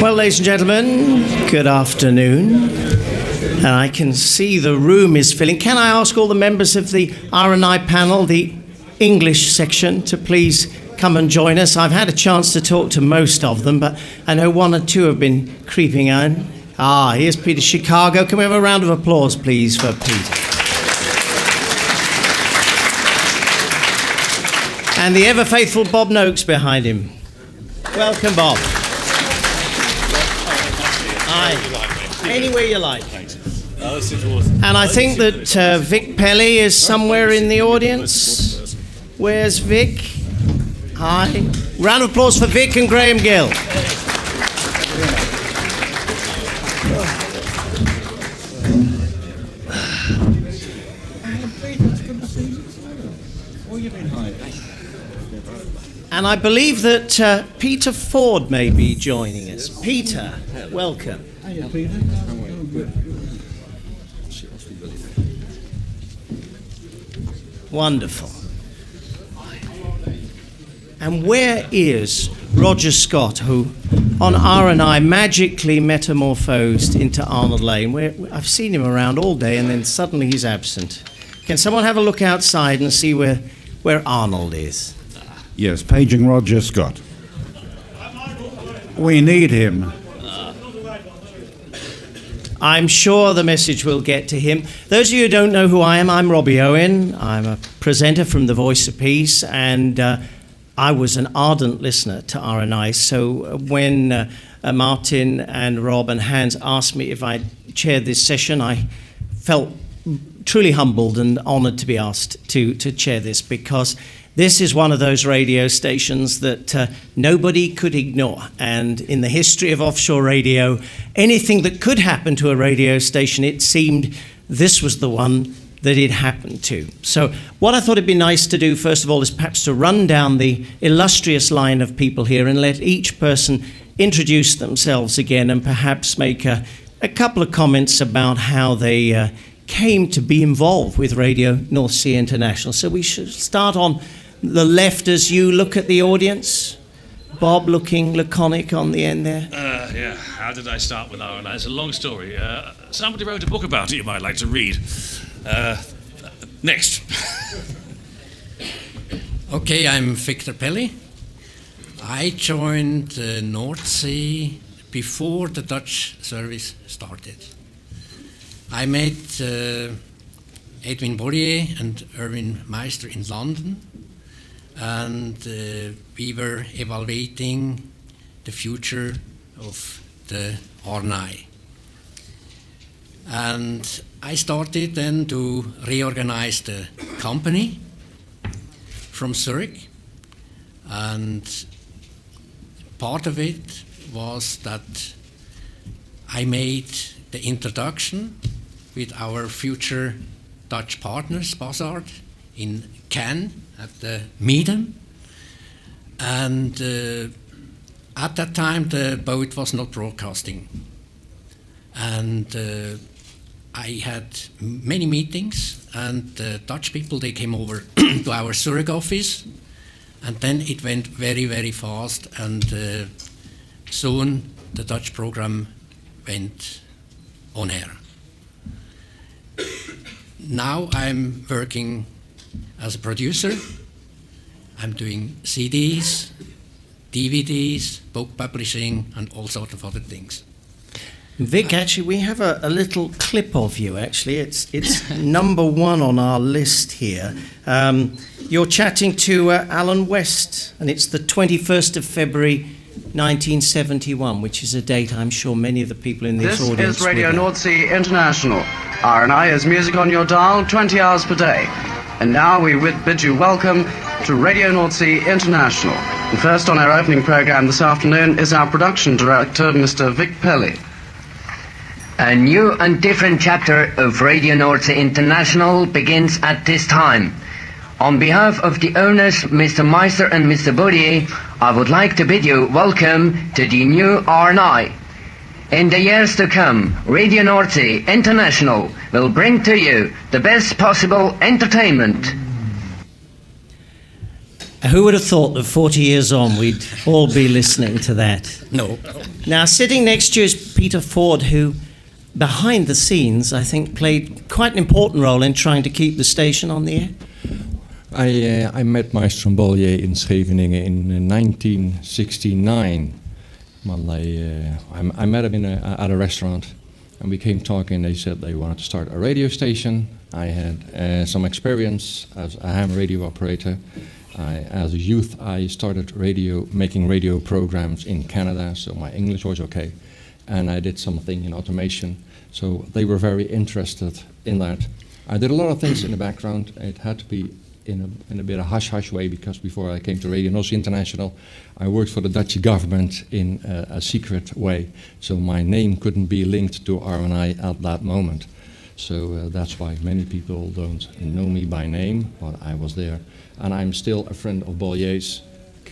Well, ladies and gentlemen, good afternoon. And I can see the room is filling. Can I ask all the members of the RNI panel, the English section, to please come and join us? I've had a chance to talk to most of them, but I know one or two have been creeping in. Here's Peter, Chicago. Can we have a round of applause, please, for Peter? And the ever-faithful Bob Noakes behind him. Welcome, Bob. Anywhere you like. And I think that Vic Perli is somewhere in the audience. Where's Vic? Hi. Round of applause for Vic and Graham Gill. And I believe that Peter Ford may be joining us. Peter, welcome. Hiya, Peter. Wonderful. And where is Roger Scott, who on RNI magically metamorphosed into Arnold Lane? I've seen him around all day and then suddenly he's absent. Can someone have a look outside and see where Arnold is? Yes, paging Roger Scott. We need him. I'm sure the message will get to him. Those of you who don't know who I am, I'm Robbie Owen. I'm a presenter from The Voice of Peace, and I was an ardent listener to RNI. So when Martin and Rob and Hans asked me if I chaired this session, I felt truly humbled and honoured to be asked to chair this, because this is one of those radio stations that nobody could ignore. And in the history of offshore radio, anything that could happen to a radio station, it seemed this was the one that it happened to. So what I thought it'd be nice to do, first of all, is perhaps to run down the illustrious line of people here and let each person introduce themselves again and perhaps make a couple of comments about how they came to be involved with Radio Northsea International. So we should start on the left as you look at the audience. Bob looking laconic on the end there. Yeah, how did I start with RNI? It's a long story. Somebody wrote a book about it you might like to read. Next. Okay, I'm Victor Pelli. I joined North Sea before the Dutch service started. I met Edwin Bollier and Erwin Meister in London, and we were evaluating the future of the RNI. And I started then to reorganize the company from Zurich, and part of it was that I made the introduction with our future Dutch partners, Bazaar, in Cannes at the Meedam. And at that time, the boat was not broadcasting. And I had many meetings, and the Dutch people, they came over to our Zurich office, and then it went very, very fast, and soon the Dutch program went on air. Now I'm working as a producer. I'm doing CDs, DVDs, book publishing, and all sorts of other things. Vic, actually, we have a little clip of you, actually. It's number one on our list here. You're chatting to Alan West, and it's the 21st of February, 1971, which is a date I'm sure many of the people in this audience... This is Radio Northsea International. RNI is music on your dial 20 hours per day. And now we bid you welcome to Radio Northsea International. And first on our opening programme this afternoon is our production director, Mr. Vic Perli. A new and different chapter of Radio Northsea International begins at this time. On behalf of the owners, Mr. Meister and Mr. Bollier, I would like to bid you welcome to the new RNI. In the years to come, Radio Northsea International will bring to you the best possible entertainment. Who would have thought that 40 years on we'd all be listening to that? No. Now, sitting next to you is Peter Ford, who, behind the scenes, I think played quite an important role in trying to keep the station on the air. I met Maestro Bollier in Scheveningen in 1969. Well, I met him at a restaurant, and we came talking. They said they wanted to start a radio station. I had some experience as a ham radio operator. As a youth, I started making radio programs in Canada, so my English was okay. And I did something in automation, so they were very interested in that. I did a lot of things in the background. It had to be in a bit of hush-hush way, because before I came to Radio Northsea International, I worked for the Dutch government in a secret way, so my name couldn't be linked to RNI at that moment. So that's why many people don't know me by name, but I was there. And I'm still a friend of Bollier's,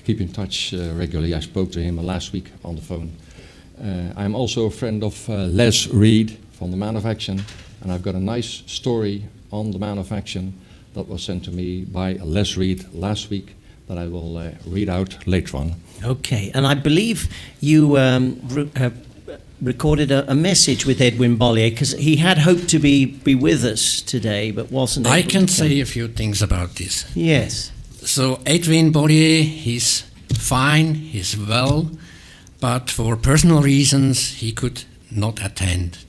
keep in touch regularly. I spoke to him last week on the phone. I'm also a friend of Les Reed from the Man of Action, and I've got a nice story on the Man of Action that was sent to me by Les Reed last week that I will read out later on. Okay, and I believe you recorded a message with Edwin Bollier, because he had hoped to be with us today, but wasn't able I can to say a few things about this. Yes. So Edwin Bollier, he's fine, he's well, but for personal reasons he could not attend.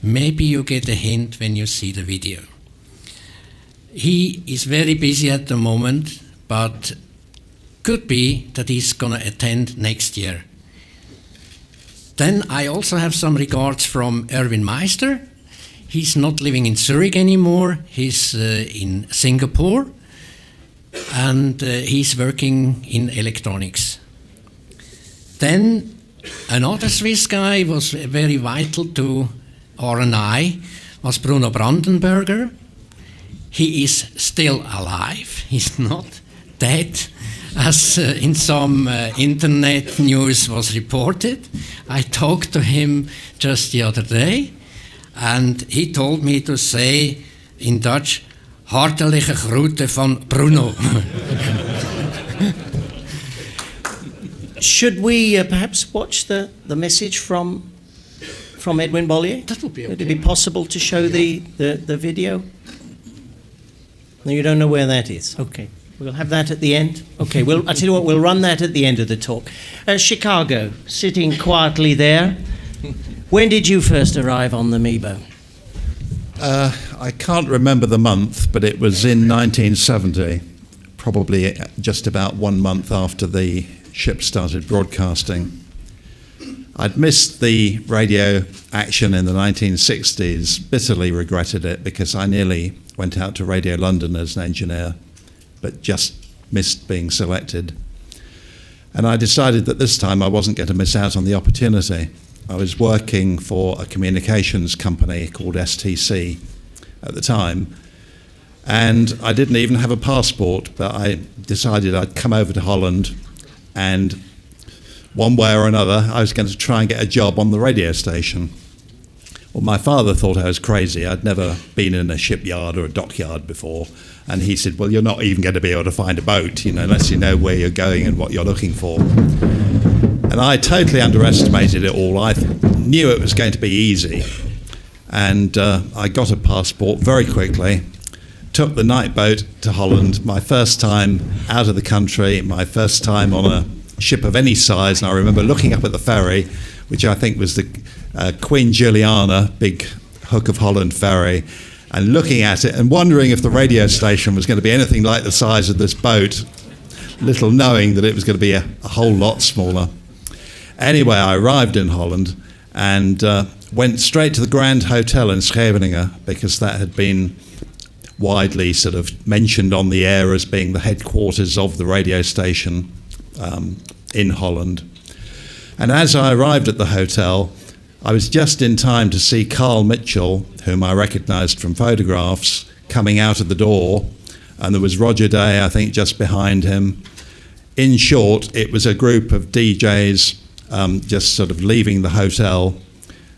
Maybe you get a hint when you see the video. He is very busy at the moment, but could be that he's going to attend next year. Then I also have some regards from Erwin Meister. He's not living in Zurich anymore. He's in Singapore, and he's working in electronics. Then another Swiss guy was very vital to RNI, was Bruno Brandenberger. He is still alive. He's not dead, as in some internet news was reported. I talked to him just the other day, and he told me to say in Dutch, hartelijke groeten van Bruno. Should we perhaps watch the message from Edwin Bollier? That would be okay. Would it be possible to show the video? No, you don't know where that is. Okay. We'll have that at the end. Okay, I tell you what, we'll run that at the end of the talk. Chicago, sitting quietly there. When did you first arrive on the Amiibo? I can't remember the month, but it was in 1970, probably just about 1 month after the ship started broadcasting. I'd missed the radio action in the 1960s, bitterly regretted it, because I nearly went out to Radio London as an engineer, but just missed being selected. And I decided that this time I wasn't going to miss out on the opportunity. I was working for a communications company called STC at the time, and I didn't even have a passport, but I decided I'd come over to Holland, and one way or another I was going to try and get a job on the radio station. Well, my father thought I was crazy. I'd never been in a shipyard or a dockyard before. And he said, well, you're not even going to be able to find a boat, unless you know where you're going and what you're looking for. And I totally underestimated it all. I knew it was going to be easy. And I got a passport very quickly, took the night boat to Holland, my first time out of the country, my first time on a ship of any size. And I remember looking up at the ferry, which I think was the Queen Juliana, big Hook of Holland ferry, and looking at it and wondering if the radio station was going to be anything like the size of this boat, little knowing that it was going to be a whole lot smaller. Anyway, I arrived in Holland and went straight to the Grand Hotel in Scheveningen, because that had been widely sort of mentioned on the air as being the headquarters of the radio station in Holland. And as I arrived at the hotel, I was just in time to see Carl Mitchell, whom I recognised from photographs, coming out of the door, and there was Roger Day, I think, just behind him. In short, it was a group of DJs just sort of leaving the hotel,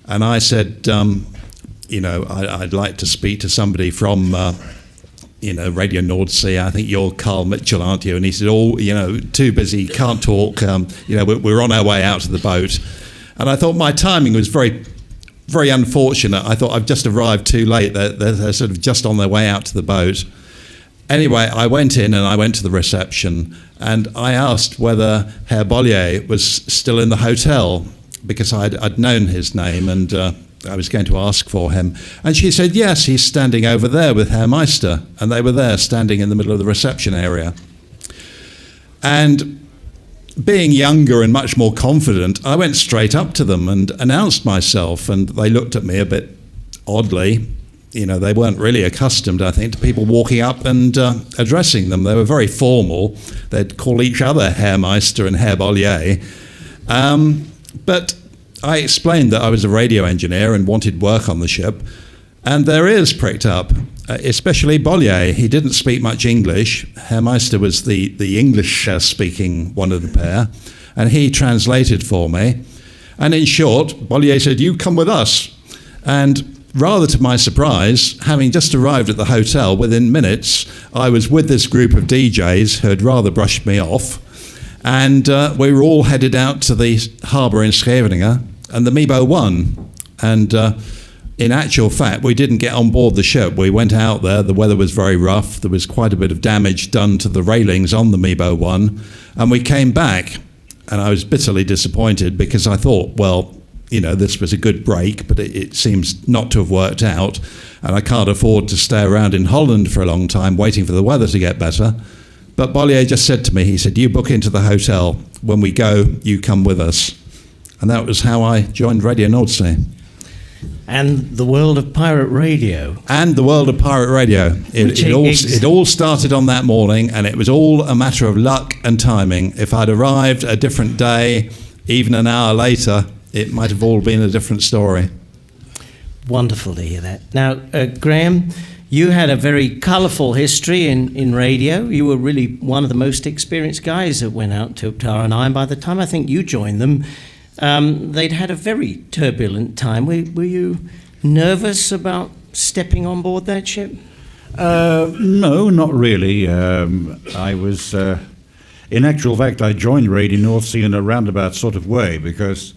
and I said, I'd like to speak to somebody from Radio Northsea, I think you're Carl Mitchell, aren't you? And he said, too busy, can't talk, we're on our way out to the boat. And I thought my timing was very, very unfortunate. I thought I've just arrived too late. They're sort of just on their way out to the boat. Anyway, I went in and I went to the reception and I asked whether Herr Bollier was still in the hotel, because I'd known his name and I was going to ask for him. And she said, yes, he's standing over there with Herr Meister. And they were there standing in the middle of the reception area. And being younger and much more confident, I went straight up to them and announced myself. And they looked at me a bit oddly. They weren't really accustomed, I think, to people walking up and addressing them. They were very formal. They'd call each other Herr Meister and Herr Bollier. But I explained that I was a radio engineer and wanted work on the ship, and their ears pricked up, especially Bollier. He didn't speak much English. Herr Meister was the English-speaking one of the pair, and he translated for me. And in short, Bollier said, "You come with us." And rather to my surprise, having just arrived at the hotel, within minutes, I was with this group of DJs who had rather brushed me off. And we were all headed out to the harbour in Scheveningen, and the Amiibo won. And in actual fact, we didn't get on board the ship. We went out there, the weather was very rough, there was quite a bit of damage done to the railings on the Amiibo 1, and we came back, and I was bitterly disappointed because I thought, well, this was a good break, but it seems not to have worked out, and I can't afford to stay around in Holland for a long time waiting for the weather to get better. But Bollier just said to me, he said, "You book into the hotel. When we go, you come with us." And that was how I joined Radio Northsea. And the world of pirate radio. And the world of pirate radio. It all started on that morning, and it was all a matter of luck and timing. If I'd arrived a different day, even an hour later, it might have all been a different story. Wonderful to hear that. Now, Graham, you had a very colourful history in radio. You were really one of the most experienced guys that went out to RNI. And by the time I think you joined them, they'd had a very turbulent time. Were you nervous about stepping on board that ship? No, not really. I was, in actual fact, I joined Radio Northsea in a roundabout sort of way because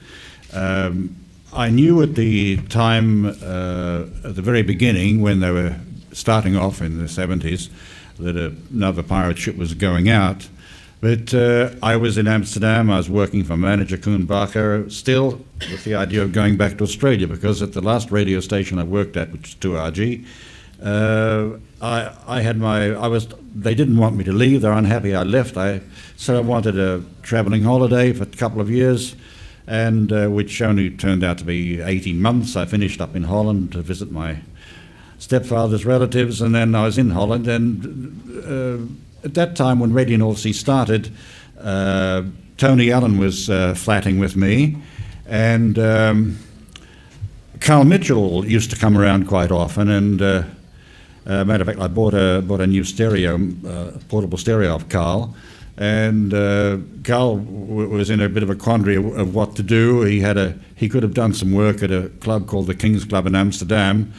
I knew at the time, at the very beginning, when they were starting off in the 70s, that another pirate ship was going out. But I was in Amsterdam, I was working for manager Koen Bakker, still with the idea of going back to Australia, because at the last radio station I worked at, which is 2RG, they didn't want me to leave, they're unhappy I left. So I wanted a travelling holiday for a couple of years, and which only turned out to be 18 months. I finished up in Holland to visit my stepfather's relatives, and then I was in Holland, and at that time when Radio Northsea started, Tony Allen was flatting with me, and Carl Mitchell used to come around quite often, and matter of fact, I bought a new stereo, portable stereo of Carl, and Carl was in a bit of a quandary of what to do. He could have done some work at a club called the King's Club in Amsterdam,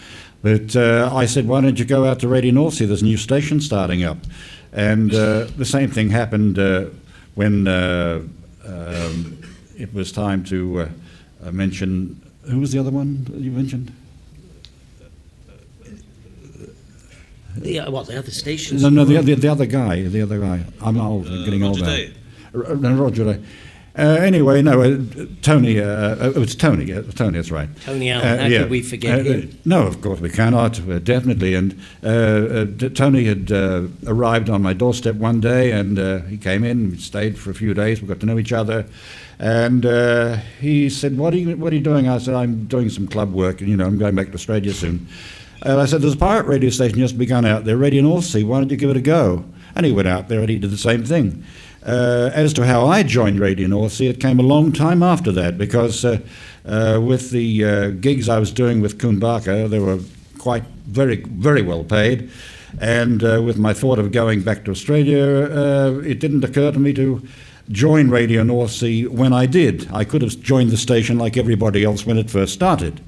but I said, why don't you go out to Radio Northsea? There's a new station starting up. And the same thing happened when it was time to mention, who was the other one that you mentioned? The other stations? No, the other guy. I'm old, getting old now. Roger. Anyway, no, Tony, it was Tony, Tony, that's right. Tony Allen, how could we forget him? No, of course we cannot, definitely. And Tony had arrived on my doorstep one day, and he came in, we stayed for a few days, we got to know each other, and he said, what are you doing? I said, I'm doing some club work, and I'm going back to Australia soon. I said, there's a pirate radio station just begun out there, Radio Northsea, why don't you give it a go? And he went out there and he did the same thing. As to how I joined Radio Northsea, it came a long time after that, because with the gigs I was doing with Koen Bakker, they were quite very, very well paid, and with my thought of going back to Australia, it didn't occur to me to join Radio Northsea when I did. I could have joined the station like everybody else when it first started.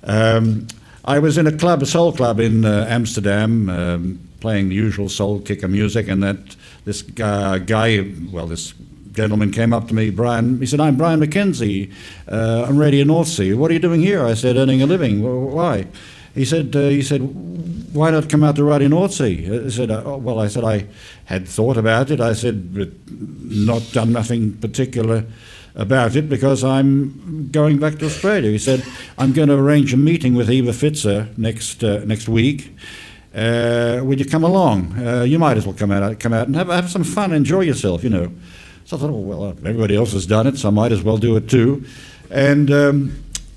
I was in a soul club in Amsterdam, playing the usual soul kicker music, and that this this gentleman came up to me, Brian. He said, "I'm Brian Mackenzie on Radio Northsea. What are you doing here?" I said, "Earning a living." "Well, why?" He said, "Why not come out to Radio Northsea?" I said, I said I had thought about it. I said, but not done nothing particular about it because I'm going back to Australia. He said, "I'm going to arrange a meeting with Eva Fitzer next week. Will you come along? You might as well come out and have some fun, enjoy yourself, you know." So I thought, well, everybody else has done it, so I might as well do it too. And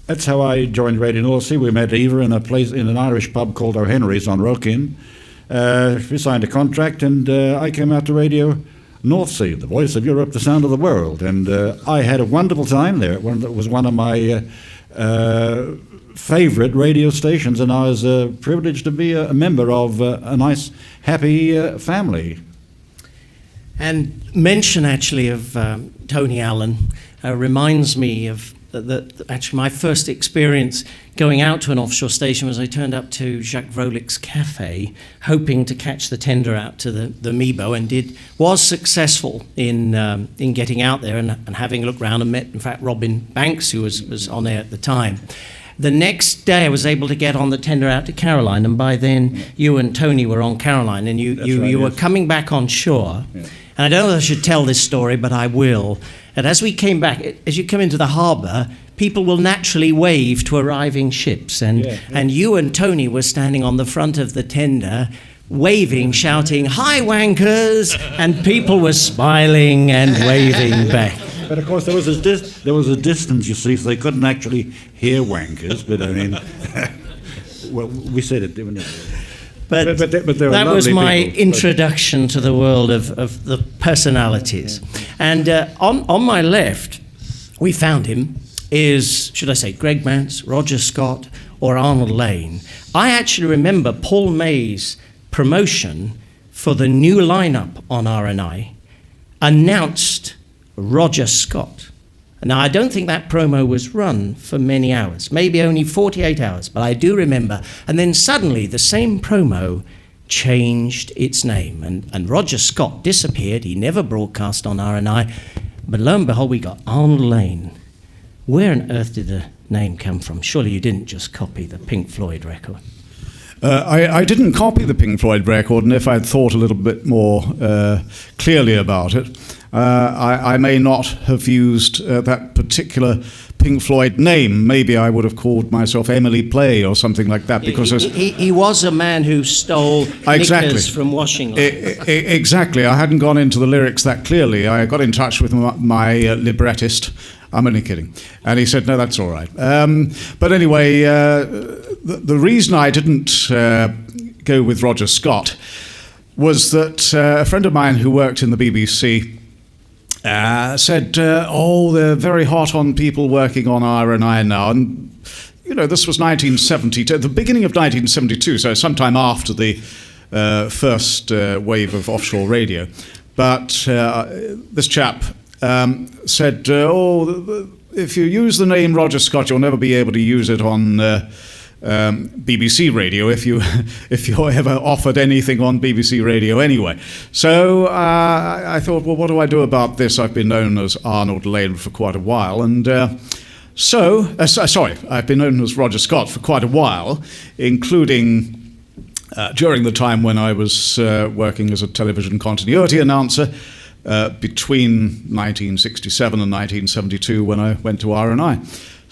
that's how I joined Radio Northsea. We met Eva in an Irish pub called O'Henry's on Rokin. We signed a contract, and I came out to Radio Northsea, the voice of Europe, the sound of the world. And I had a wonderful time there. It was one of my favorite radio stations, and I was privileged to be a member of a nice, happy family. And mention actually of Tony Allen reminds me of actually my first experience going out to an offshore station was I turned up to Jacques Vrolik's cafe hoping to catch the tender out to the Amiibo, and was successful in getting out there and having a look around, and met in fact Robin Banks, who was on air at the time. The next day I was able to get on the tender out to Caroline, and by then you and Tony were on Caroline, and you were coming back on shore. Yeah. And I don't know if I should tell this story, but I will. And as we came back, as you come into the harbour, people will naturally wave to arriving ships. And you and Tony were standing on the front of the tender, waving, shouting, "Hi, wankers!" And people were smiling and waving back. But of course, there was a distance, you see, so they couldn't actually hear wankers. But I mean, well, we said it, didn't we? But that was my introduction to the world of the personalities. And on my left, we found him, is, should I say, Greg Mance, Roger Scott, or Arnold Lane. I actually remember Paul May's promotion for the new lineup on RNI announced Roger Scott. Now, I don't think that promo was run for many hours, maybe only 48 hours, but I do remember. And then suddenly the same promo changed its name, and Roger Scott disappeared. He never broadcast on RNI, but lo and behold, we got Arnold Lane. Where on earth did the name come from? Surely you didn't just copy the Pink Floyd record. I didn't copy the Pink Floyd record, and if I'd thought a little bit more clearly about it, I may not have used that particular Pink Floyd name. Maybe I would have called myself Emily Play or something like that. Because he was a man who stole knickers from washing line. Exactly. I hadn't gone into the lyrics that clearly. I got in touch with my librettist. I'm only kidding. And he said, no, that's all right. But anyway, the reason I didn't go with Roger Scott was that a friend of mine who worked in the BBC said, they're very hot on people working on RNI now. And, you know, this was 1972, the beginning of 1972, so sometime after the first wave of offshore radio. But this chap said, if you use the name Roger Scott, you'll never be able to use it on BBC radio if you're ever offered anything on BBC radio anyway. So I thought, well, what do I do about this? I've been known as Arnold Lane for quite a while, and I've been known as Roger Scott for quite a while, including during the time when I was working as a television continuity announcer between 1967 and 1972 when I went to RNI.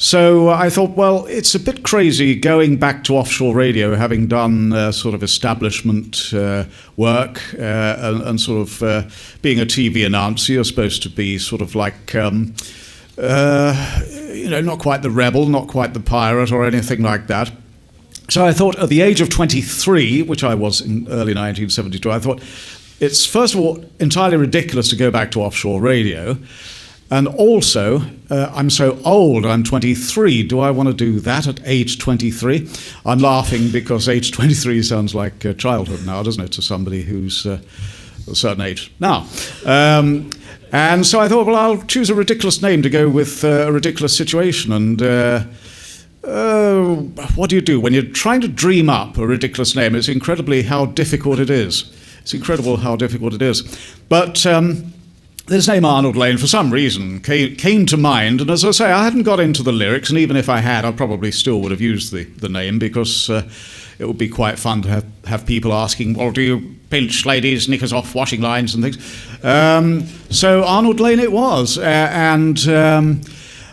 So I thought, well, it's a bit crazy going back to offshore radio, having done sort of establishment work and sort of being a TV announcer. You're supposed to be sort of like, not quite the rebel, not quite the pirate or anything like that. So I thought at the age of 23, which I was in early 1972, I thought it's, first of all, entirely ridiculous to go back to offshore radio. And also, I'm so old, I'm 23. Do I want to do that at age 23? I'm laughing because age 23 sounds like childhood now, doesn't it, to somebody who's a certain age now. And so I thought, well, I'll choose a ridiculous name to go with a ridiculous situation. And what do you do when you're trying to dream up a ridiculous name? It's incredibly how difficult it is. It's incredible how difficult it is. But this name Arnold Lane, for some reason, came to mind. And as I say, I hadn't got into the lyrics, and even if I had, I probably still would have used the name, because it would be quite fun to have people asking, well, do you pinch ladies' knickers off washing lines and things? So Arnold Lane it was. And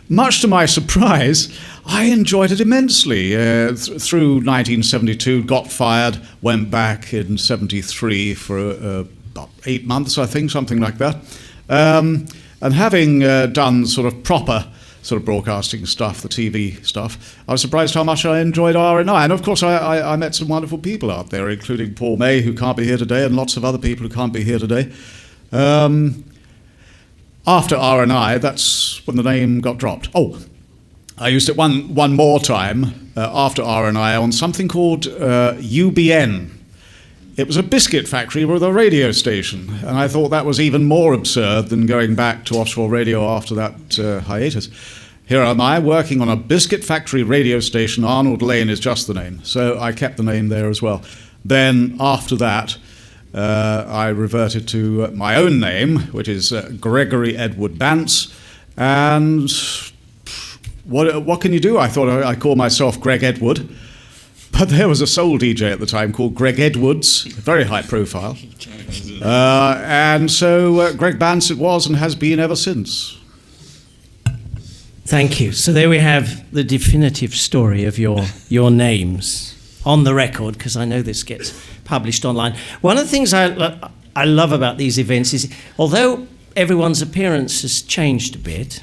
much to my surprise, I enjoyed it immensely. Through 1972, got fired, went back in 73 for about 8 months, I think, something like that. And having done sort of proper sort of broadcasting stuff, the TV stuff, I was surprised how much I enjoyed RNI. And of course, I met some wonderful people out there, including Paul May, who can't be here today, and lots of other people who can't be here today. After RNI, that's when the name got dropped. Oh, I used it one more time after RNI on something called UBN. It was a biscuit factory with a radio station, and I thought that was even more absurd than going back to offshore radio after that hiatus. Here am I working on a biscuit factory radio station. Arnold Lane is just the name, so I kept the name there as well. Then after that, I reverted to my own name, which is Gregory Edward Bantz, and what can you do? I thought I called myself Greg Edward, but there was a soul DJ at the time called Greg Edwards, very high profile, and so Greg Bantz it was and has been ever since. Thank you. So there we have the definitive story of your names on the record, because I know this gets published online. One of the things I love about these events is, although everyone's appearance has changed a bit,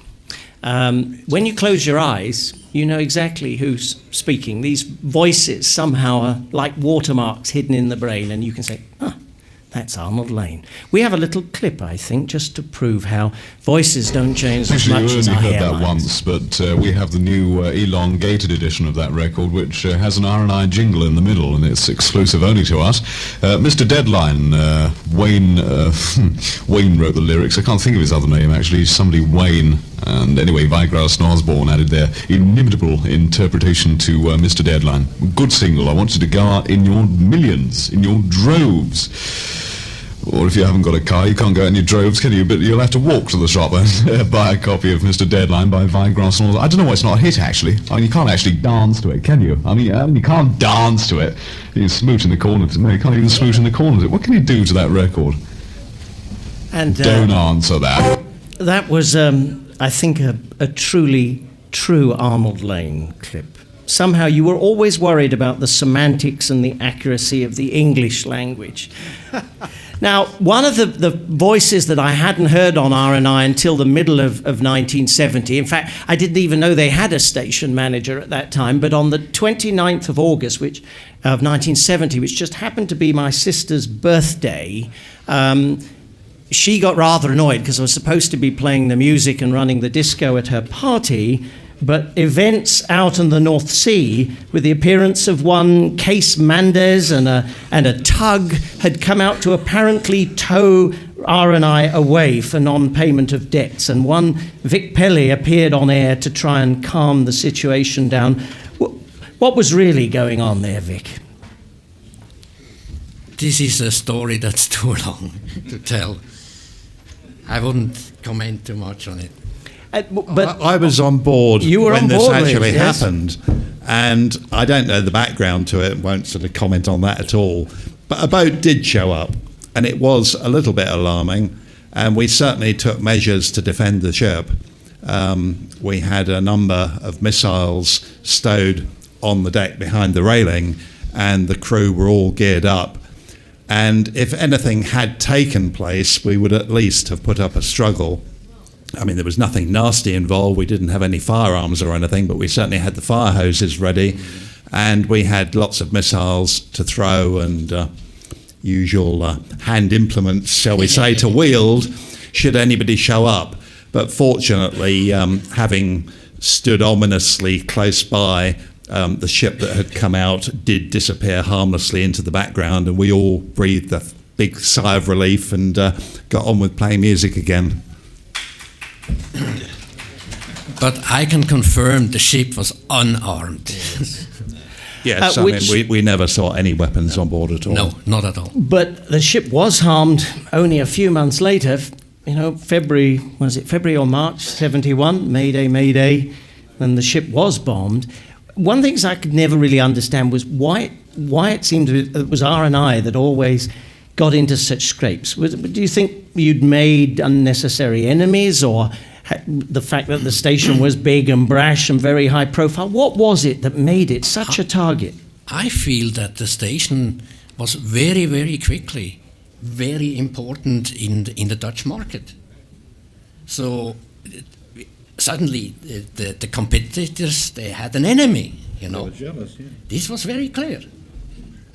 when you close your eyes, you know exactly who's speaking. These voices somehow are like watermarks hidden in the brain, and you can say, that's Arnold Lane. We have a little clip, I think, just to prove how voices don't change as much as our hairlines. Actually, you only heard that once, but we have the new elongated edition of that record, which has an RNI jingle in the middle, and it's exclusive only to us. Mr. Deadline, Wayne wrote the lyrics. I can't think of his other name, actually. Somebody Wayne. And anyway, Vigrass and Osborne added their inimitable interpretation to Mr. Deadline. Good single. I want you to go out in your millions, in your droves. Or if you haven't got a car, you can't go out in your droves, can you? But you'll have to walk to the shop and buy a copy of Mr. Deadline by Vigrass and all that. I don't know why it's not a hit, actually. I mean, you can't actually dance to it, can you? I mean, you can't dance to it. You can smooch in the corners. No, you can't even smooch in the corners. What can you do to that record? And don't answer that. That was, I think, a truly true Arnold Lane clip. Somehow you were always worried about the semantics and the accuracy of the English language. Now, one of the voices that I hadn't heard on RNI until the middle of 1970, in fact, I didn't even know they had a station manager at that time, but on the 29th of August of 1970, which just happened to be my sister's birthday, she got rather annoyed because I was supposed to be playing the music and running the disco at her party, but events out in the North Sea, with the appearance of one Case Mandes and a tug, had come out to apparently tow RNI away for non-payment of debts, and one Vic Pelli appeared on air to try and calm the situation down. What was really going on there, Vic? This is a story that's too long to tell. I wouldn't comment too much on it. But I was on board when this actually happened, and I don't know the background to it, won't sort of comment on that at all. But a boat did show up, and it was a little bit alarming, and we certainly took measures to defend the ship. We had a number of missiles stowed on the deck behind the railing, and the crew were all geared up. And if anything had taken place, we would at least have put up a struggle. I mean, there was nothing nasty involved. We didn't have any firearms or anything, but we certainly had the fire hoses ready, and we had lots of missiles to throw and usual hand implements, shall we say, to wield should anybody show up. But fortunately, having stood ominously close by, the ship that had come out did disappear harmlessly into the background, and we all breathed a big sigh of relief and got on with playing music again. but I can confirm the ship was unarmed. Yes, I mean, we never saw any weapons on board at all. No, not at all. But the ship was harmed only a few months later. You know, February or March 71, Mayday, when the ship was bombed. One thing I could never really understand was why it seemed it was RNI that always got into such scrapes. Do you think you'd made unnecessary enemies, or the fact that the station was big and brash and very high profile? What was it that made it such a target? I feel that the station was very, very quickly very important in the Dutch market. So suddenly the competitors, they had an enemy, you know. They were jealous, yeah. This was very clear.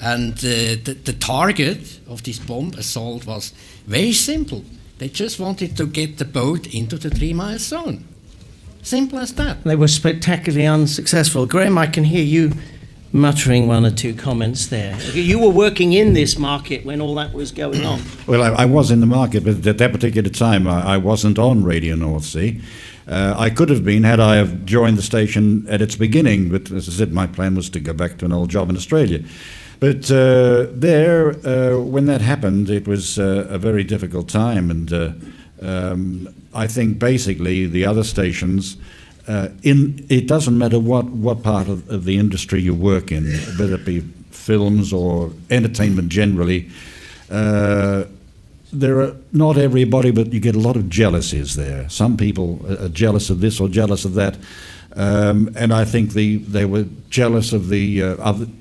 And the target of this bomb assault was very simple. They just wanted to get the boat into the 3-mile zone. Simple as that. They were spectacularly unsuccessful. Graham, I can hear you muttering one or two comments there. You were working in this market when all that was going on. Well, I was in the market, but at that particular time I wasn't on Radio Northsea. I could have been had I have joined the station at its beginning, but as I said, my plan was to go back to an old job in Australia. But when that happened, it was a very difficult time, and I think basically the other stations, it doesn't matter what part of the industry you work in, whether it be films or entertainment generally, there are not everybody, but you get a lot of jealousies there. Some people are jealous of this or jealous of that. And I think they were jealous of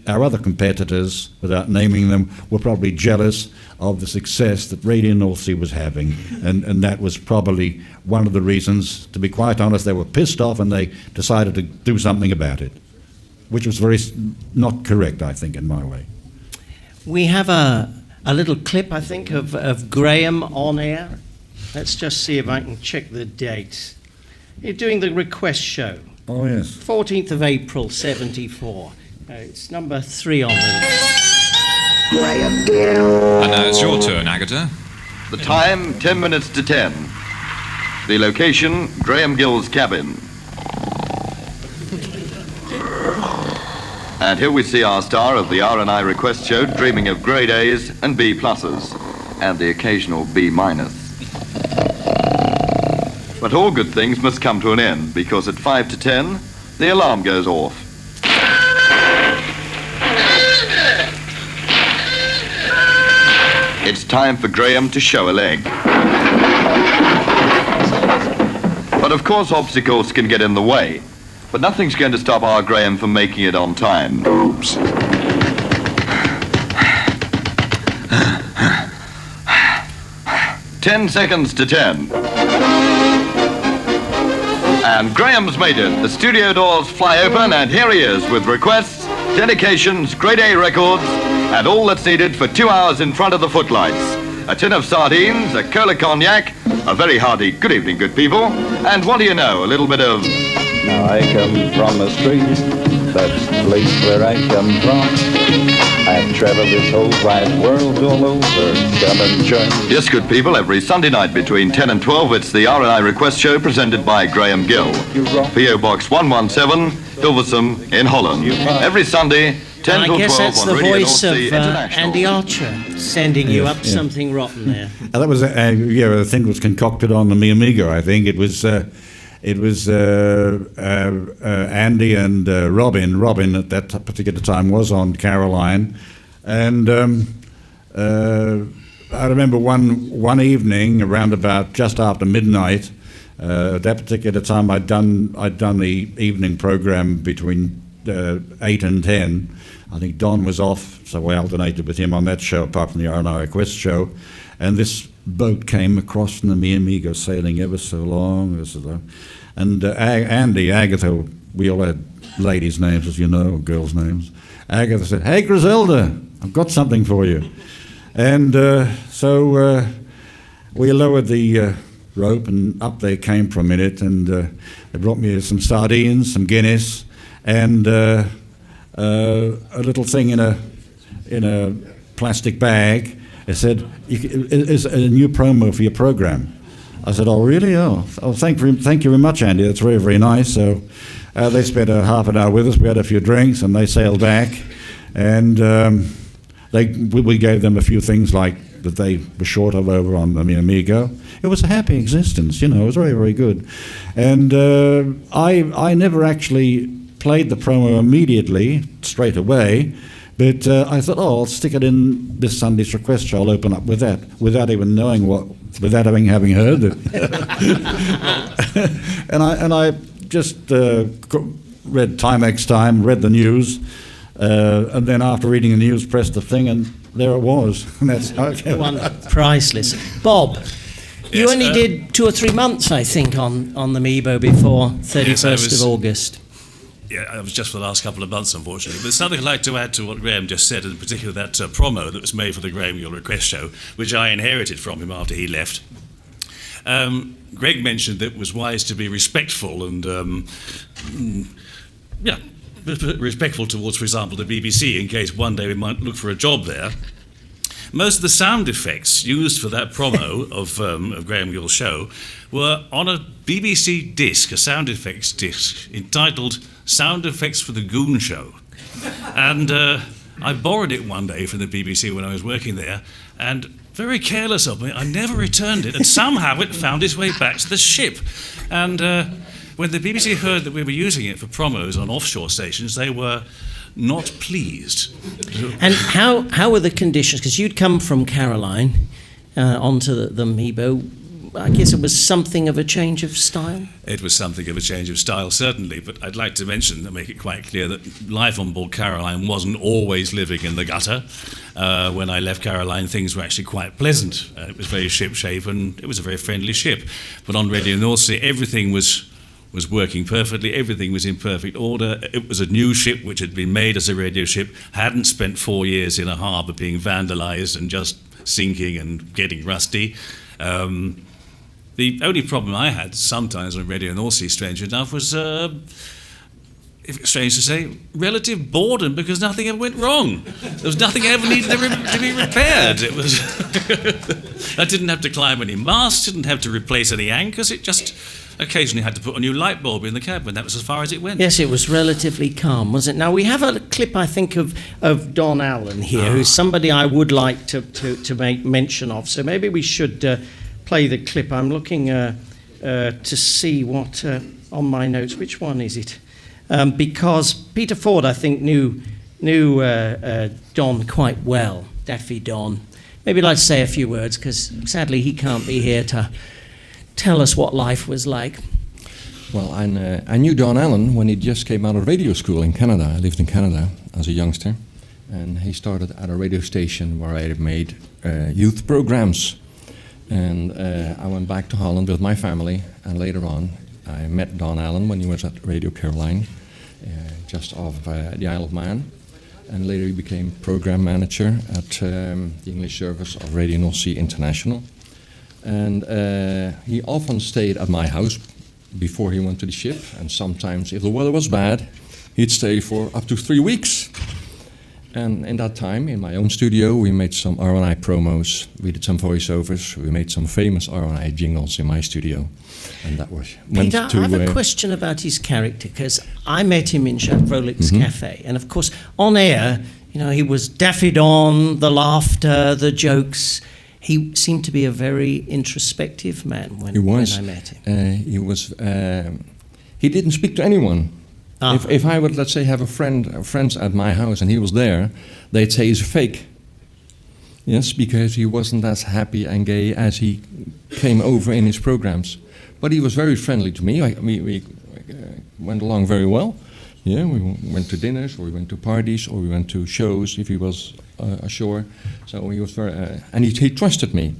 our other competitors, without naming them, were probably jealous of the success that Radio Northsea was having. And that was probably one of the reasons, to be quite honest, they were pissed off and they decided to do something about it, which was very not correct, I think, in my way. We have a little clip, I think, of Graham on air. Let's just see if I can check the date. You're doing the request show. Oh, yes. 14th of April, 74. It's number 3 on the list. And now it's your turn, Agatha. The time, 10 minutes to 10. The location, Graham Gill's cabin. And here we see our star of the RNI request show dreaming of grade A's and B pluses, and the occasional B minus. But all good things must come to an end, because at 5 to 10, the alarm goes off. It's time for Graham to show a leg. But of course obstacles can get in the way, but nothing's going to stop our Graham from making it on time. Oops. Ten seconds to 10. And Graham's made it. The studio doors fly open, and here he is with requests, dedications, grade A records, and all that's needed for 2 hours in front of the footlights. A tin of sardines, a cola cognac, a very hearty good evening, good people, and what do you know, a little bit of... Now I come from a street, that's the place where I come from. I've traveled this whole wide world all over, come and join. Yes, good people, every Sunday night between 10 and 12, it's the RNI Request Show presented by Graham Gill. P.O. Box 117, Hilversum in Holland. Every Sunday, 10 till 12 on Radio Northsea International. I guess that's the voice of Andy Archer sending you up something rotten there. That was, the thing was concocted on the Amiibo, I think. It was Andy and Robin. Robin at that particular time was on Caroline, and I remember one evening around about just after midnight. At that particular time, I'd done the evening program between 8 and 10. I think Don was off, so I alternated with him on that show, apart from the RNI Request show. And this boat came across from the Amiibo, sailing ever so long. And Andy, Agatha, we all had ladies' names, as you know, or girls' names. Agatha said, "Hey, Griselda, I've got something for you." And so we lowered the rope, and up they came for a minute, and they brought me some sardines, some Guinness, and a little thing in a plastic bag. They said, "It's a new promo for your program." I said, "Oh, really? Oh, thank you very much, Andy. That's very, very nice." So they spent a half an hour with us. We had a few drinks, and they sailed back. And we gave them a few things like that they were short of over on Amiibo. It was a happy existence, you know. It was very, very good. And I never actually played the promo immediately, straight away. But I thought, I'll stick it in this Sunday's request show. I'll open up with that, without even knowing without having heard it. and I just read Timex Time, read the news, and then after reading the news, pressed the thing, and there it was. And that's one priceless. Bob, you only did 2 or 3 months, I think, on the Amiibo before 31st of August. Yeah, it was just for the last couple of months, unfortunately. But there's something I'd like to add to what Graham just said, and in particular that promo that was made for the Graham Gill Request Show, which I inherited from him after he left. Greg mentioned that it was wise to be respectful and, respectful towards, for example, the BBC, in case one day we might look for a job there. Most of the sound effects used for that promo of Graham Gill's show were on a BBC disc, a sound effects disc, entitled Sound Effects for the Goon Show. And I borrowed it one day from the BBC when I was working there, and very careless of me, I never returned it, and somehow it found its way back to the ship. And when the BBC heard that we were using it for promos on offshore stations, they were not pleased. And how were the conditions? Because you'd come from Caroline onto the Amiibo. I guess it was something of a change of style? It was something of a change of style, certainly, but I'd like to mention, to make it quite clear, that life on board Caroline wasn't always living in the gutter. When I left Caroline, things were actually quite pleasant. It was very ship-shape, and it was a very friendly ship. But on Radio Northsea, everything was working perfectly, everything was in perfect order. It was a new ship which had been made as a radio ship, hadn't spent 4 years in a harbour being vandalised and just sinking and getting rusty. The only problem I had sometimes on Radio Northsea, strange enough, was, strange to say, relative boredom, because nothing ever went wrong. There was nothing ever needed to be repaired. It was I didn't have to climb any masts, didn't have to replace any anchors. It just occasionally had to put a new light bulb in the cabin. That was as far as it went. Yes, it was relatively calm, wasn't it? Now, we have a clip, I think, of Don Allen here, who's somebody I would like to make mention of. So maybe we should play the clip. I'm looking to see what, on my notes, which one is it? Because Peter Ford, I think, knew Don quite well, Daffy Don. Maybe I'd like to say a few words, because sadly he can't be here to tell us what life was like. Well, I knew Don Allen when he just came out of radio school in Canada. I lived in Canada as a youngster, and he started at a radio station where I made youth programs. And I went back to Holland with my family, and later on I met Don Allen when he was at Radio Caroline, just off the Isle of Man. And later he became program manager at the English service of Radio Northsea International. And he often stayed at my house before he went to the ship, and sometimes if the weather was bad, he'd stay for up to 3 weeks. And in that time, in my own studio, we made some RNI promos, we did some voiceovers, we made some famous RNI jingles in my studio. And that was... Peter, I have a question about his character, because I met him in Chevrolet's Cafe, and of course, on air, you know, he was Daffy Don, the laughter, the jokes. He seemed to be a very introspective man when I met him. He was... he didn't speak to anyone. If I would, let's say, have friends at my house and he was there, they'd say he's fake. Yes, because he wasn't as happy and gay as he came over in his programs. But he was very friendly to me. We went along very well. Yeah, we went to dinners, or we went to parties, or we went to shows if he was ashore. So he was very, and he trusted me.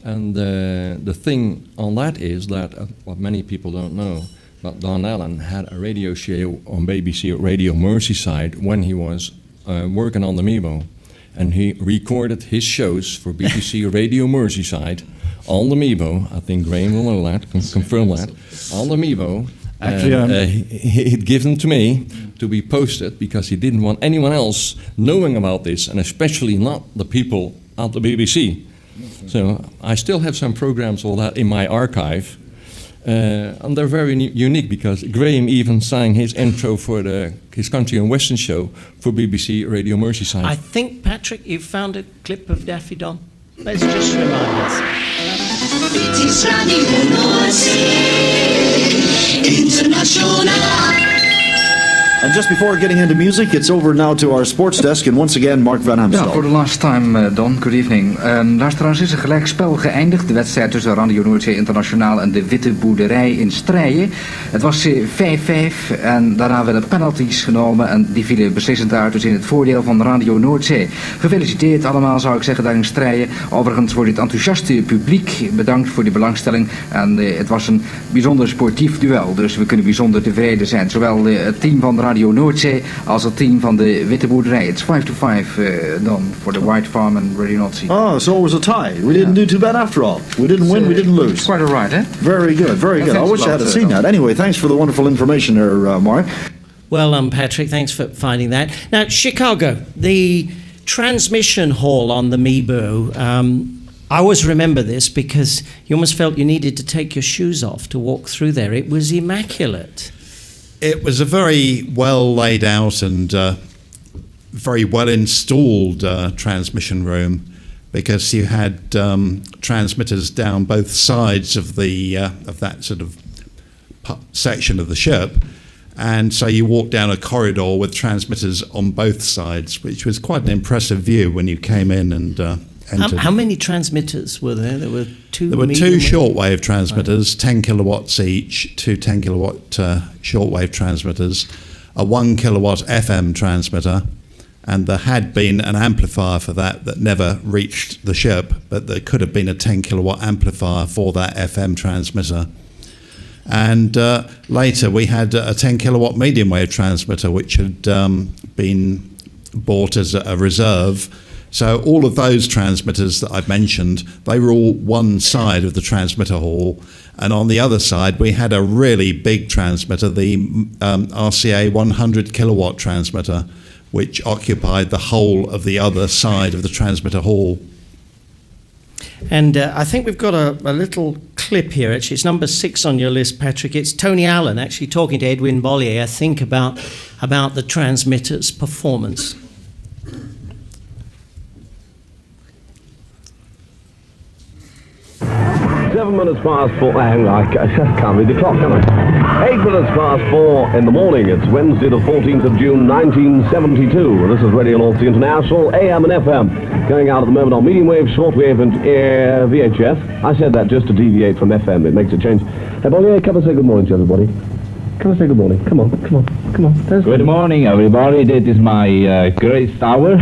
And the thing on that is that what many people don't know. But Don Allen had a radio show on BBC Radio Merseyside when he was working on the Amiibo. And he recorded his shows for BBC Radio Merseyside on the Amiibo. I think Graham will know that, can confirm that. On the Amiibo. Actually, he'd give them to me to be posted because he didn't want anyone else knowing about this, and especially not the people at the BBC. So I still have some programs all that in my archive. And they're very unique because Graham even sang his intro for his Country and Western show for BBC Radio Merseyside. I think, Patrick, you found a clip of Daffy Don. Let's just remind us. It is Radio Northsea International. And just before getting into music, it's over now to our sports desk. And once again, Mark van Amstel. Ja, for the last time, Don. Good evening. Luisteraars, is een gelijkspel geëindigd. De wedstrijd tussen Radio Northsea International en de Witte Boerderij in Strijen. Het was 5-5 en daarna werden penalties genomen. En die vielen beslissend uit, dus in het voordeel van Radio Northsea. Gefeliciteerd allemaal, zou ik zeggen, daar in Strijen. Overigens voor dit enthousiaste publiek. Bedankt voor die belangstelling. En het was een bijzonder sportief duel. Dus we kunnen bijzonder tevreden zijn. Zowel het team van Radio Northsea als het team van de Witte Boerderij. It's 5-5 done for the White Farm and Radio Northsea. Oh, so it was a tie. We didn't do too bad after all. We didn't win, we didn't lose. Quite all right, eh? Very good, very good. I wish I had seen that. Anyway, thanks for the wonderful information there, Mark. Well, Patrick, thanks for finding that. Now, Chicago, the transmission hall on the Amiibo, I always remember this because you almost felt you needed to take your shoes off to walk through there. It was immaculate. It was a very well laid out and very well installed transmission room because you had transmitters down both sides of that sort of section of the ship, and so you walked down a corridor with transmitters on both sides, which was quite an impressive view when you came in and entered. How many transmitters were there? There were two shortwave transmitters, 10 kilowatts each, two 10 kilowatt shortwave transmitters, a 1 kilowatt FM transmitter, and there had been an amplifier for that never reached the ship, but there could have been a 10 kilowatt amplifier for that FM transmitter. And later we had a 10 kilowatt medium wave transmitter, which had been bought as a reserve. So all of those transmitters that I've mentioned, they were all one side of the transmitter hall. And on the other side, we had a really big transmitter, the RCA 100 kilowatt transmitter, which occupied the whole of the other side of the transmitter hall. And I think we've got a little clip here, actually. It's number 6 on your list, Patrick. It's Tony Allen actually talking to Edwin Bollier, I think, about the transmitter's performance. 7 minutes past 4. I can't read the clock, can I? 8 minutes past 4 in the morning. It's Wednesday, the 14th of June, 1972. This is Radio Northsea International, AM and FM, going out at the moment on medium wave, shortwave, and VHF. I said that just to deviate from FM. It makes a change. Hey, Bollier, come and say good morning to everybody. Come and say good morning. Come on. Good morning, everybody. This is my great hour.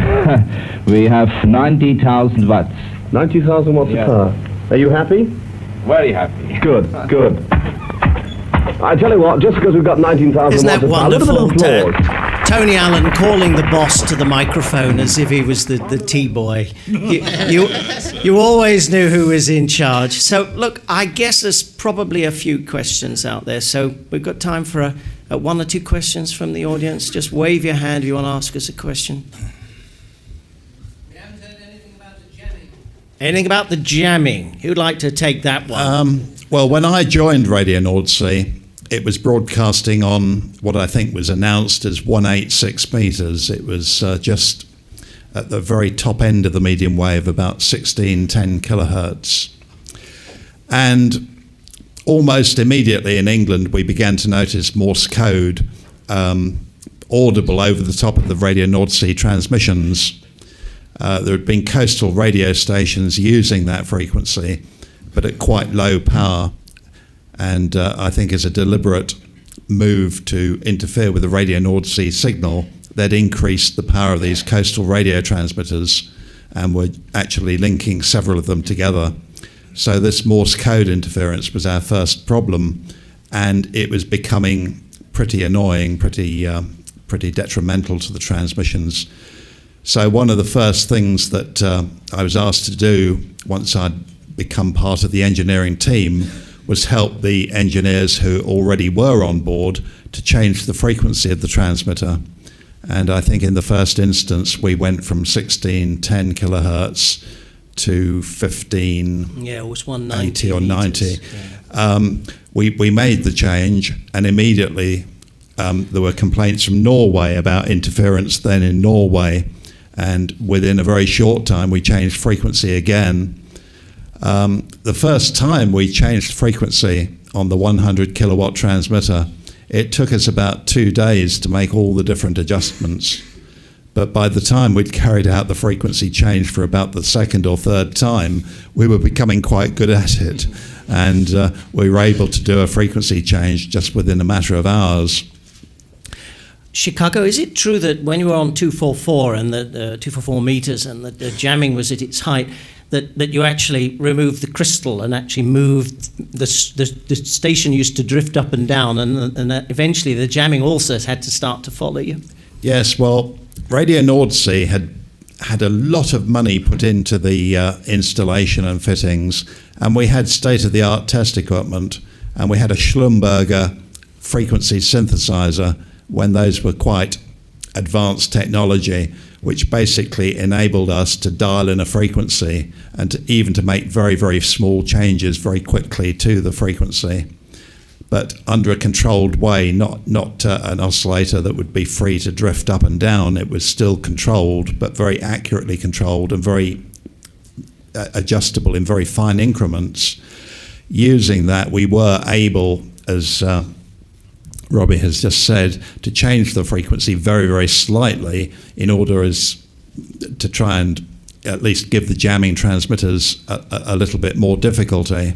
We have 90,000 watts. 90,000 watts of power. Are you happy? Very happy. Good. I tell you what, just because we've got 19,000 Isn't watts that of power, a little wonderful? bit of applause. Tony Allen calling the boss to the microphone as if he was the T-boy. You always knew who was in charge. So, look, I guess there's probably a few questions out there. So we've got time for a 1 or 2 questions from the audience. Just wave your hand if you want to ask us a question. We haven't heard anything about the jamming. Anything about the jamming? Who'd like to take that one? Well, when I joined Radio Northsea, it was broadcasting on what I think was announced as 186 meters. It was just at the very top end of the medium wave, about 1610 kilohertz. And almost immediately in England, we began to notice Morse Code audible over the top of the Radio Northsea transmissions. There had been coastal radio stations using that frequency, but at quite low power. And I think as a deliberate move to interfere with the Radio Northsea signal, they'd increased the power of these coastal radio transmitters and were actually linking several of them together. So this Morse code interference was our first problem, and it was becoming pretty annoying, pretty detrimental to the transmissions. So one of the first things that I was asked to do once I'd become part of the engineering team was help the engineers who already were on board to change the frequency of the transmitter. And I think in the first instance we went from 1610 kilohertz to 15. Yeah, it was 190 80 or 90. Yeah. We made the change, and immediately there were complaints from Norway about interference then in Norway, and within a very short time we changed frequency again. The first time we changed frequency on the 100 kilowatt transmitter, it took us about 2 days to make all the different adjustments. But by the time we'd carried out the frequency change for about the second or third time, we were becoming quite good at it. And we were able to do a frequency change just within a matter of hours. Chicago, is it true that when you were on 244 and the 244 meters and the jamming was at its height, that you actually removed the crystal and actually moved the station used to drift up and down, and that eventually the jamming also had to start to follow you? Yes, well, Radio Northsea had a lot of money put into the installation and fittings, and we had state-of-the-art test equipment, and we had a Schlumberger frequency synthesizer when those were quite advanced technology, which basically enabled us to dial in a frequency and even to make very, very small changes very quickly to the frequency, but under a controlled way, not an oscillator that would be free to drift up and down. It was still controlled, but very accurately controlled and very adjustable in very fine increments. Using that, we were able, as Robbie has just said, to change the frequency very, very slightly in order to try and at least give the jamming transmitters a little bit more difficulty.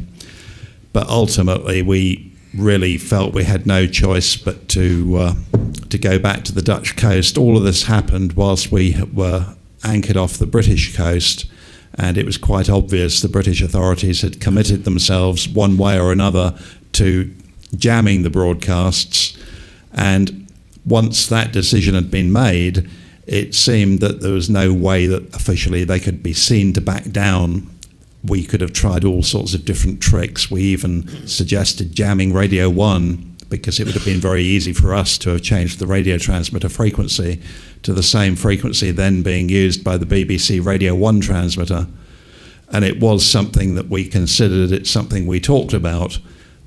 But ultimately, we really felt we had no choice but to go back to the Dutch coast. All of this happened whilst we were anchored off the British coast, and it was quite obvious the British authorities had committed themselves one way or another to jamming the broadcasts, and once that decision had been made, it seemed that there was no way that officially they could be seen to back down. We could have tried all sorts of different tricks. We even suggested jamming Radio 1 because it would have been very easy for us to have changed the radio transmitter frequency to the same frequency then being used by the BBC Radio 1 transmitter. And it was something that we considered, it's something we talked about,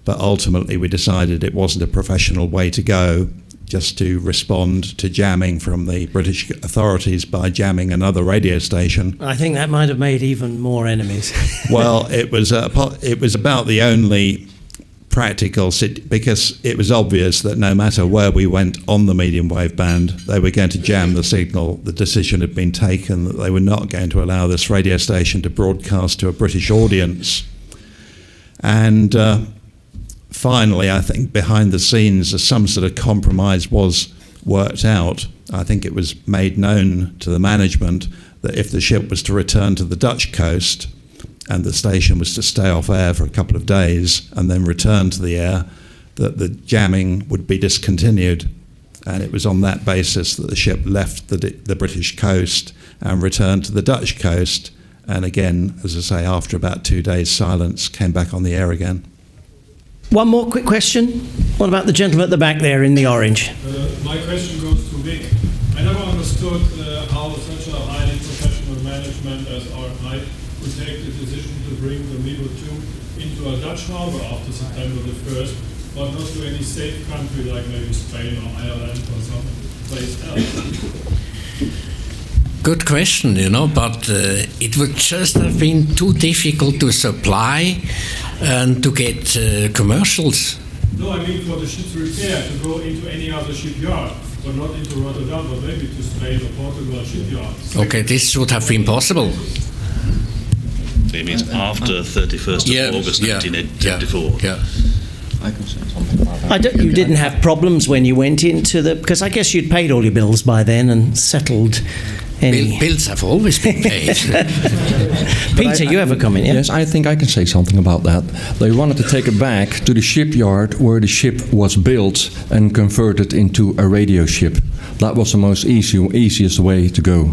but ultimately we decided it wasn't a professional way to go, just to respond to jamming from the British authorities by jamming another radio station. I think that might have made even more enemies. Well, it was about the only practical, because it was obvious that no matter where we went on the medium wave band, they were going to jam the signal. The decision had been taken that they were not going to allow this radio station to broadcast to a British audience. And finally, I think behind the scenes, some sort of compromise was worked out. I think it was made known to the management that if the ship was to return to the Dutch coast and the station was to stay off air for a couple of days and then return to the air, that the jamming would be discontinued. And it was on that basis that the ship left the British coast and returned to the Dutch coast. And again, as I say, after about 2 days' silence, came back on the air again. One more quick question. What about the gentleman at the back there in the orange? My question goes to Vic. I never understood how such a highly professional management as RNI could take the decision to bring the Amiibo 2 into a Dutch harbor after September the 1st, but not to any safe country like maybe Spain or Ireland or some place else. Good question, but it would just have been too difficult to supply and to get commercials. No, I mean for the ship's repair to go into any other shipyard, but not into Rotterdam, but maybe to Spain or Portugal shipyards. Okay, this would have been possible. It means after 31st of August 1984. Yeah. I can say something about that. You didn't have problems when you went into because I guess you'd paid all your bills by then and settled. Bills have always been paid. Peter, you have a comment? Yeah? Yes, I think I can say something about that. They wanted to take it back to the shipyard where the ship was built and converted into a radio ship. That was the most easiest way to go.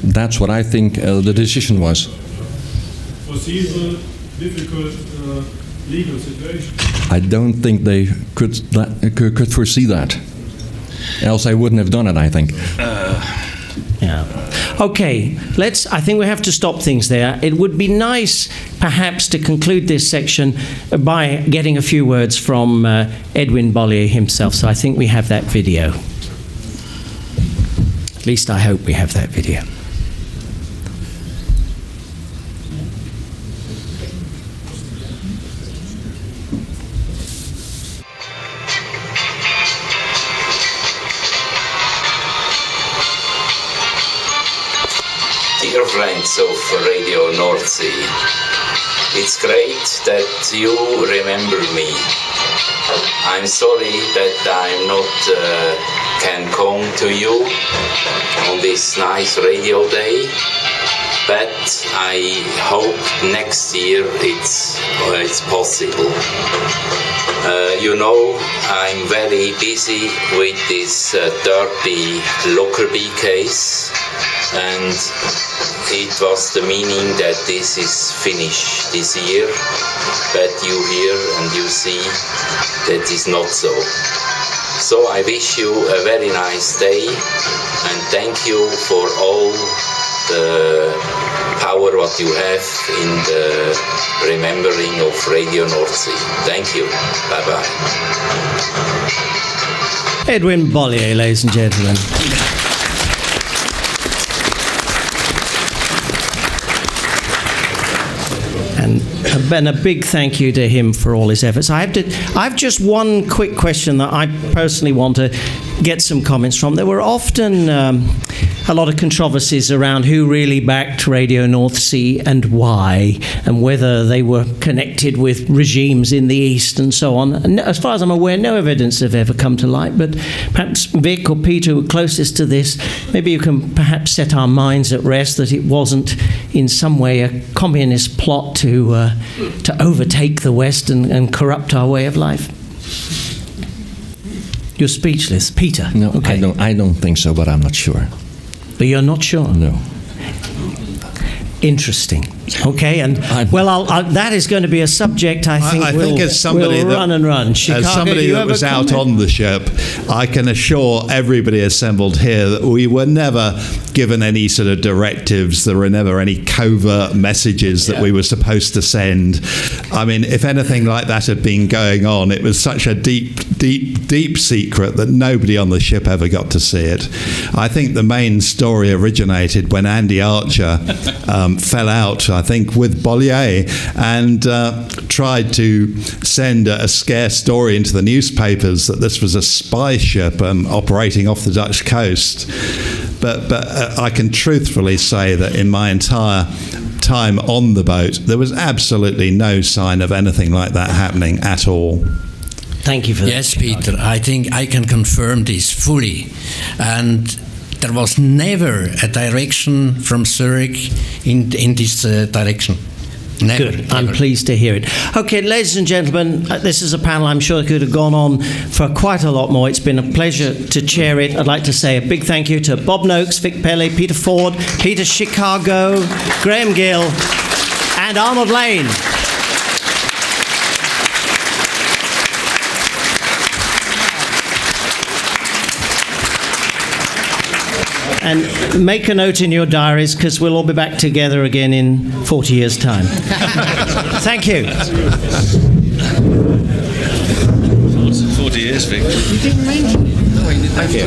That's what I think the decision was. Foreseeable, difficult legal situation. I don't think they could foresee that. Else I wouldn't have done it, I think. Yeah. Okay, I think we have to stop things there. It would be nice, perhaps, to conclude this section by getting a few words from Edwin Bollier himself. So I think we have that video. At least I hope we have that video. Dear friends of Radio Northsea, it's great that you remember me. I'm sorry that I'm not can come to you on this nice radio day, but I hope next year it's possible. You know, I'm very busy with this dirty Lockerbie case, and it was the meaning that this is finished this year, but you hear and you see that is not so. So I wish you a very nice day, and thank you for all the power what you have in the remembering of Radio Northsea. Thank you. Bye-bye. Edwin Bollier, ladies and gentlemen. And a big thank you to him for all his efforts. I've just one quick question that I personally want to get some comments from. There were often a lot of controversies around who really backed Radio Northsea and why, and whether they were connected with regimes in the East and so on. And as far as I'm aware, no evidence have ever come to light, but perhaps Vic or Peter, who are closest to this, maybe you can perhaps set our minds at rest that it wasn't in some way a communist plot to overtake the West and corrupt our way of life. You're speechless. Peter? No, okay. I don't think so, but I'm not sure. But you're not sure? No. Interesting. Okay, and that is going to be a subject I think as somebody we'll run and run. Chicago, as somebody that was out on the ship, I can assure everybody assembled here that we were never given any sort of directives. There were never any covert messages that we were supposed to send. I mean, if anything like that had been going on, it was such a deep secret that nobody on the ship ever got to see it. I think the main story originated when Andy Archer fell out, I think, with Bollier and tried to send a scare story into the newspapers that this was a spy ship operating off the Dutch coast. But I can truthfully say that in my entire time on the boat, there was absolutely no sign of anything like that happening at all. Thank you for that. Yes, Peter, I think I can confirm this fully. And there was never a direction from Zurich in this direction. Never. Good. I'm pleased to hear it. Okay, ladies and gentlemen, this is a panel I'm sure could have gone on for quite a lot more. It's been a pleasure to chair it. I'd like to say a big thank you to Bob Noakes, Vic Perli, Peter Ford, Peter Chicago, Graham Gill, and Arnold Lane. And make a note in your diaries, because we'll all be back together again in 40 years' time. Thank you. 40 years, Vic. Thank you.